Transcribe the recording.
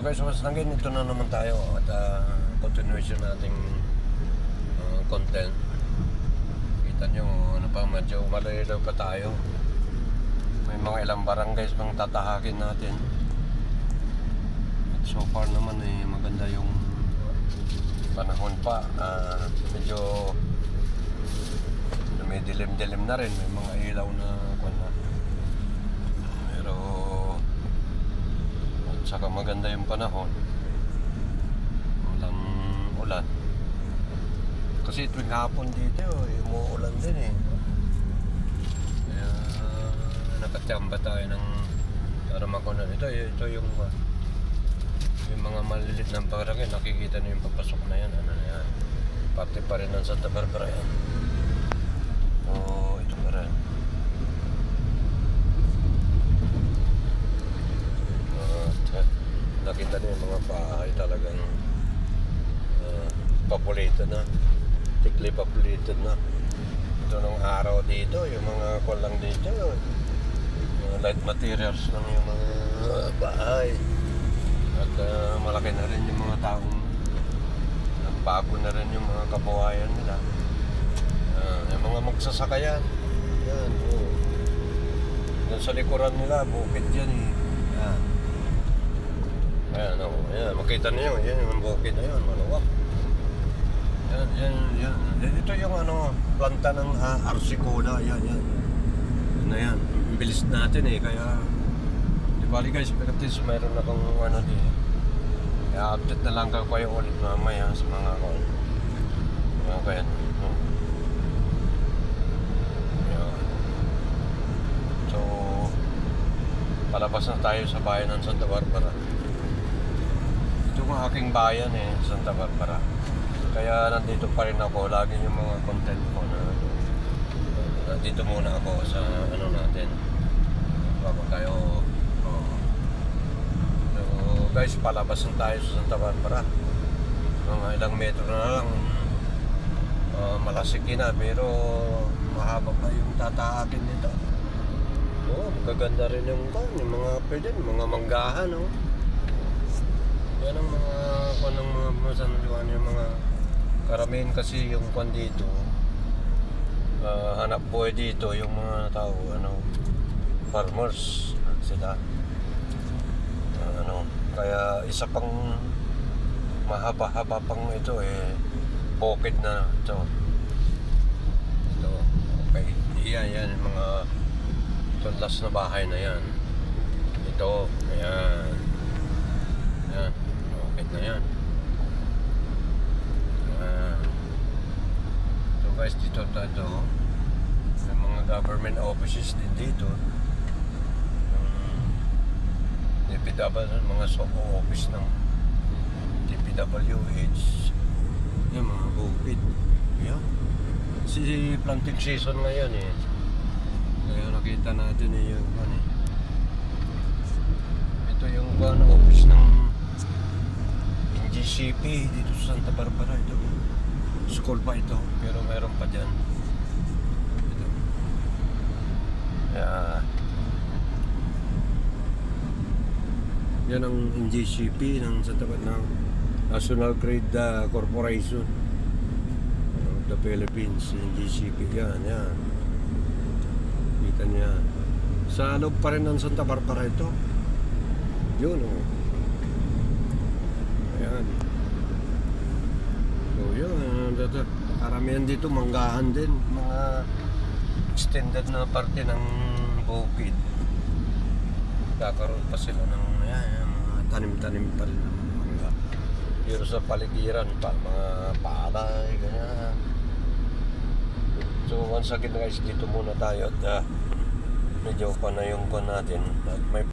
guys, once again, ito na naman tayo at continuation nating content. Kita nyo, ano pa, medyo malayo pa tayo. May mga ilang barangays pang tatahakin natin. At so far naman maganda yung panahon pa. Medyo may dilim-dilim na rin, may mga ilaw na pero at saka maganda yung panahon, walang ulan kasi tuwing hapon dito umuulan din kaya nakatiyamba tayo ng para makunan. Ito yung mga malilit ng barangay, nakikita nyo yung papasok na yan, ano na yan, parte pa rin ng Santa Barbara yan. Ito pa rin. Nakita niyo yung mga bahay talagang populated na, thickly populated na. Ito nung araw dito, yung mga kulang dito, mga light materials lang yung mga bahay. At malaki na rin yung mga taong nagbago na rin yung mga kabuhayan nila. Yung mga magsasakayan yan, yan sa likuran nila, bukid yan yan. Ayan, makita niyo yan yung bukid na yan, maluwak. Yan. Ito yung planta ng Arsicola, yan na yan, bilis natin kaya di bali guys, pagkatis mayroon akong dito. Kaya update na lang kayo ulit mamaya sa mga kaya so palabas na tayo sa bayan ng Santa Barbara. Ito ang aking bayan Santa Barbara, kaya nandito pa rin ako lagi yung mga content ko na nandito muna ako sa natin bago tayo so guys, palabas na tayo sa Santa Barbara, mga ilang metro na lang malasiki na, pero mahaba pa yung tataakin nito. Magaganda rin yung mga pwede, mga manggahan yan ang mga masanduan, yung mga karamihan kasi yung dito hanap buhay dito yung mga tao farmers sila kaya isa pang mahaba-haba pang ito bukid na ito okay, yan yung mga tunlas na bahay na yan, ito yan bukid na yan. So guys, dito may mga government offices din dito, DPW, mga office ng DPWH, yung mga bukid yan. Si planting season ngayon kaya nakita natin yung ito yung office ng NGCP dito sa Santa Barbara. Ito school pa ito, pero meron pa dyan ito. Yan ang NGCP ng Santa Barbara, National Grid Corporation of the Philippines. NGCP yan kita niya sa loob pa rin ng Santa Barbara ito, yun ayan. So yun, karamihan dito manggahan din, mga extended na parte ng bukid. Kakaroon pa sila ng mga tanim-tanim pa rin ng mangga. Pero sa paligiran pa, mga palay, ganyan. So once again guys, dito muna tayo at medyo pa na yung natin at may